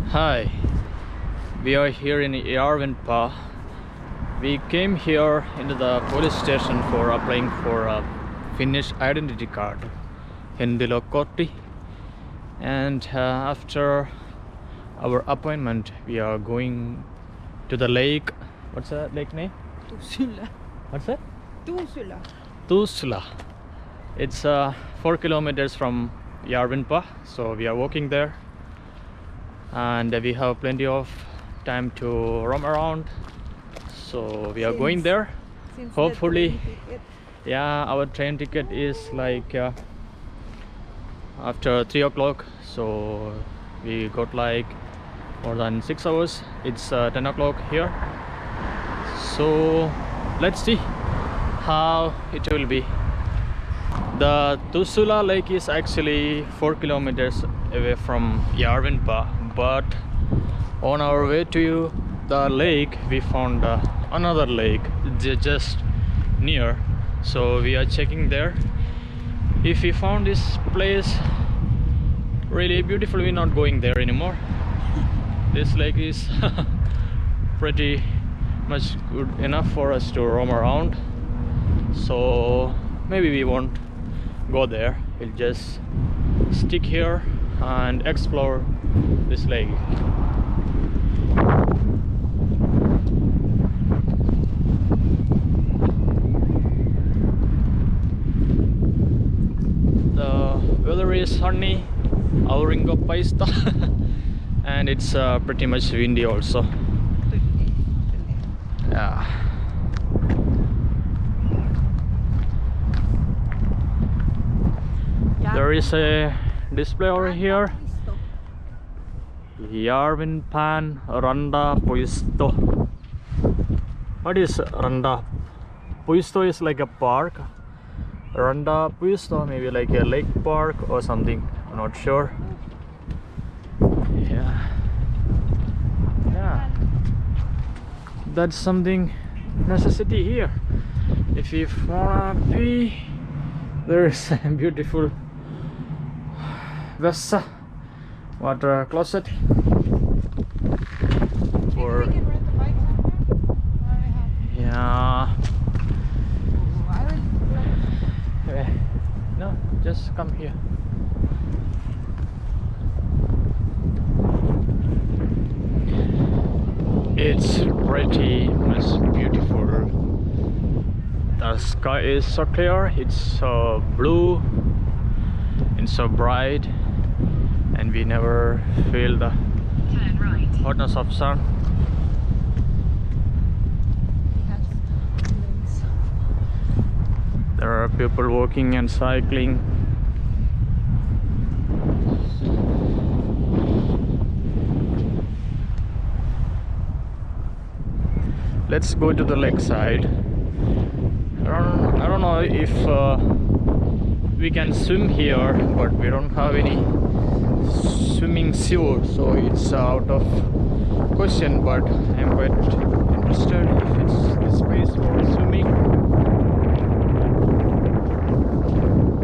Hi, we are here in Järvenpää. We came here into the police station for applying for a Finnish identity card, henkilökortti, and after our appointment we are going to the lake. What's that lake name? Tuusula. What's that? Tuusula. Tuula. It's 4 kilometers from Järvenpää, so we are walking there, and we have plenty of time to roam around, so we are going there. Hopefully, yeah, our train ticket is like after 3 o'clock, so we got like more than 6 hours. It's 10 o'clock here, so let's see how it will be. The Tuula Lake is actually 4 kilometers away from Järvenpää, but on our way to the lake we found another lake just near, so we are checking there. If we found this place really beautiful, we're not going there anymore. This lake is pretty much good enough for us to roam around, so maybe we won't go there. We'll just stick here and explore this lake. The weather is sunny, aurinkopaista, and it's pretty much windy also. Yeah. There is a display over here. Järvenpään Rantapuisto. What is Rantapuisto? Is like a park. Rantapuisto maybe like a lake park or something. I'm not sure. Yeah. That's something necessity here. If you wanna pee, there's a beautiful vessa, water closet for, yeah. No, just come here. It's pretty much beautiful. The sky is so clear, it's so blue and so bright, and we never feel the hotness of sun. There are people walking and cycling. Let's go to the lake side. I don't know if we can swim here, but we don't have any swimming suit, so it's out of question, but I'm quite interested if it's the space for swimming.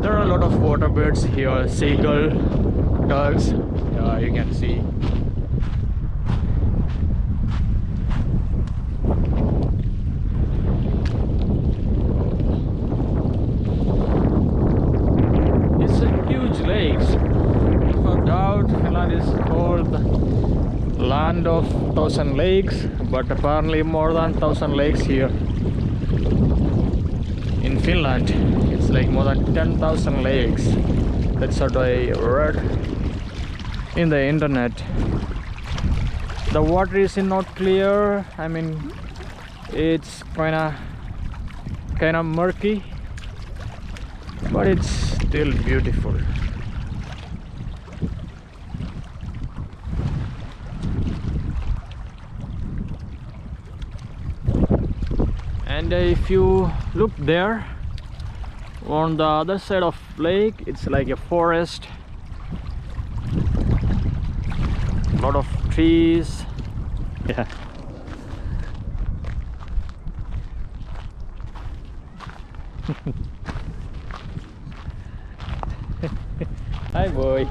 There are a lot of water birds here, seagull, ducks, yeah, you can see. Finland is called the land of 1,000 lakes, but apparently more than 1,000 lakes here in Finland. It's like more than 10,000 lakes. That's what I read in the internet. The water is not clear. I mean, it's kinda murky, but it's still beautiful. And if you look there on the other side of lake, it's like a forest, a lot of trees. Yeah. Hi boy.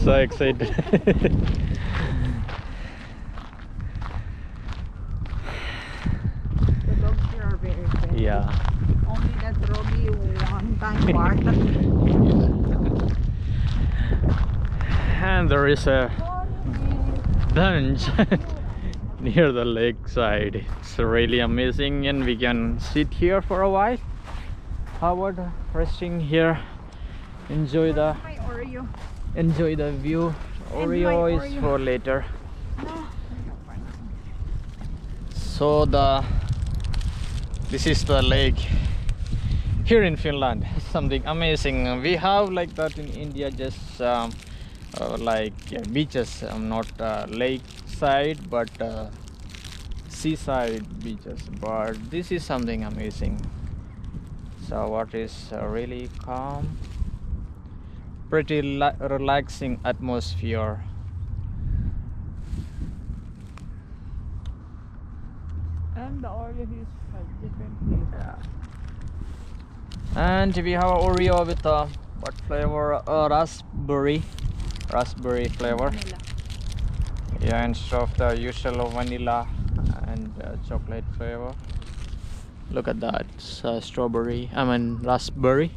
So excited. The dogs here are very friendly. Yeah. Only that Robbie one time part. And there is a bench near the lakeside. It's really amazing, and we can sit here for a while. How about resting here? Enjoy the My Oreo. view. And Oreo my is Oreo. for later. No. So this is the lake here in Finland. Something amazing. We have like that in India, just beaches, not lake side, but seaside beaches. But this is something amazing. So water is really calm, pretty relaxing atmosphere. And the Oreo is different flavor. And we have Oreo with what flavor? Raspberry flavor. Vanilla. Yeah, instead of the usual vanilla and chocolate flavor. Look at that, it's strawberry. I mean raspberry.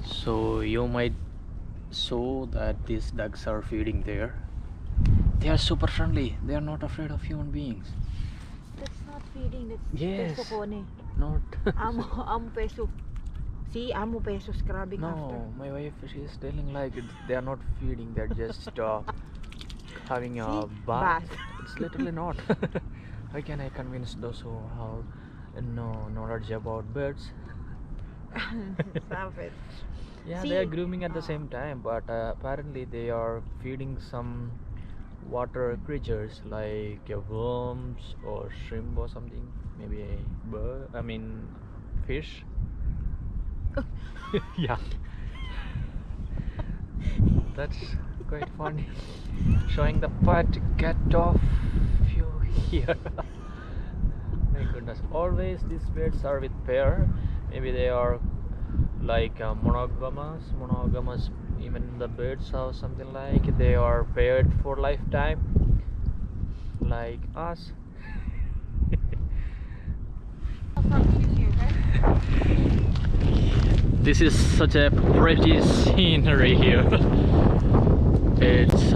So you might saw that these ducks are feeding there. They are super friendly. They are not afraid of human beings. That's not feeding, that's Yes. peso kone. Not. Amo peso. See, amo peso scrubbing No, after. my wife, she is telling like they are not feeding. They're just having a See? bath. Bath. It's literally not. How can I convince those who have no knowledge about birds? Stop it. Yeah, See, they are grooming at the same time, but apparently they are feeding some water creatures like worms or shrimp or something. Maybe a bird. I mean, fish. Yeah, that's quite funny. Showing the part to get off you here. My goodness, always these birds are with pair. Maybe they are like monogamous. Even the birds have something like they are paired for lifetime, like us. This is such a pretty scenery here. It's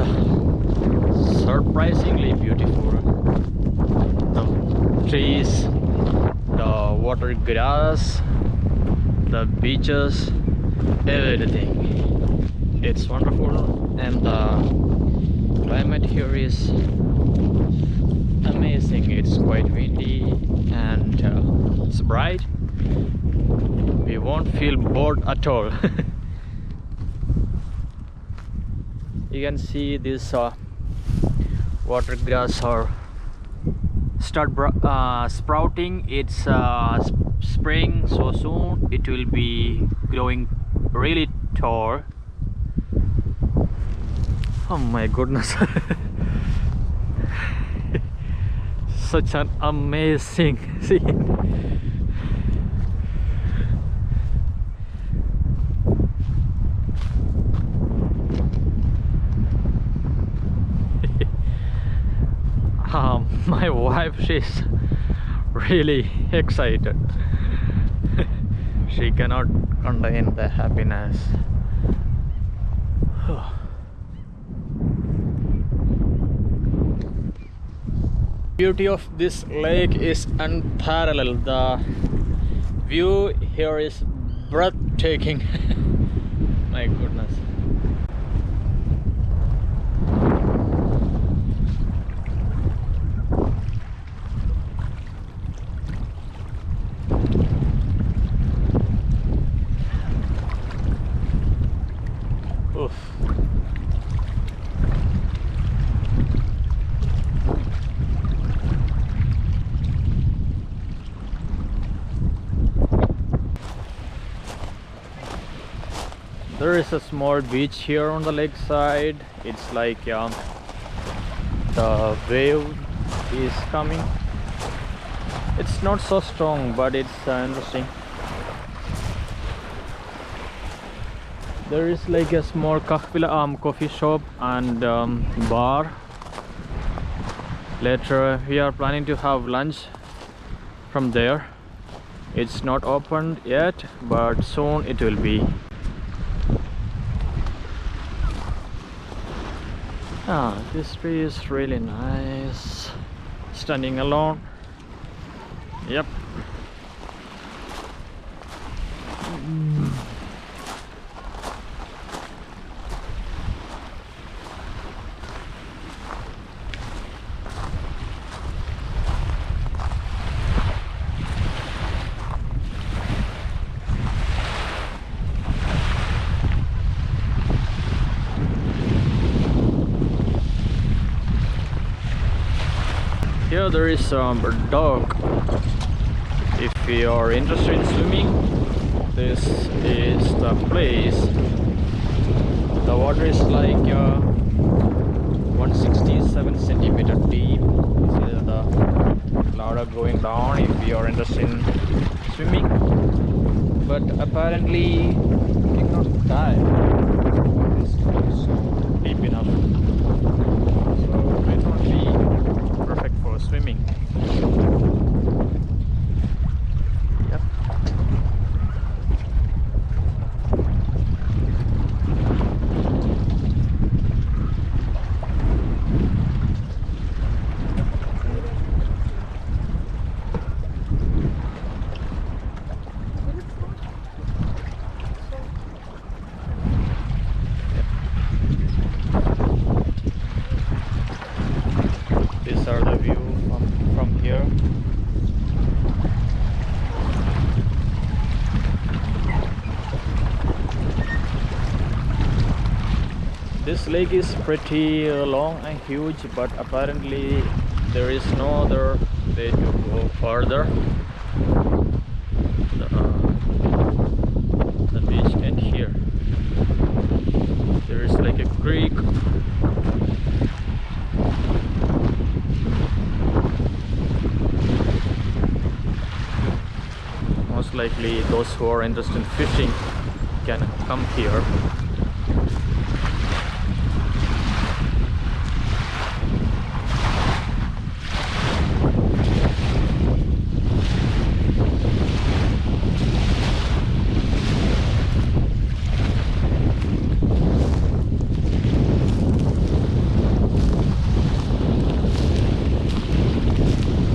surprisingly beautiful. The trees, the water grass, the beaches, everything. It's wonderful, and the climate here is amazing. It's quite windy. and it's bright. We won't feel bored at all. You can see this water grass are sprouting. It's spring, so soon it will be growing really tall. Oh my goodness. Such an amazing scene. My wife, she's really excited. She cannot contain the happiness. Beauty of this lake is unparalleled. The view here is breathtaking. My goodness. Oof. There is a small beach here on the lake side. It's like the wave is coming. It's not so strong, but it's interesting. There is like a small coffee shop and bar. Later we are planning to have lunch from there. It's not opened yet, but soon it will be. This tree is really nice. Standing alone. Yep. Here there is a dog. If you are interested in swimming, this is the place. The water is like 167 centimeter deep. See the ladder going down if you are interested in swimming. But apparently you cannot dive. It's not so deep enough. So it won't be perfect for swimming. Yep. These are the view from here. This lake is pretty long and huge, but apparently there is no other way to go further. The beach end here. There is like a creek. Most likely those who are interested in fishing can come here.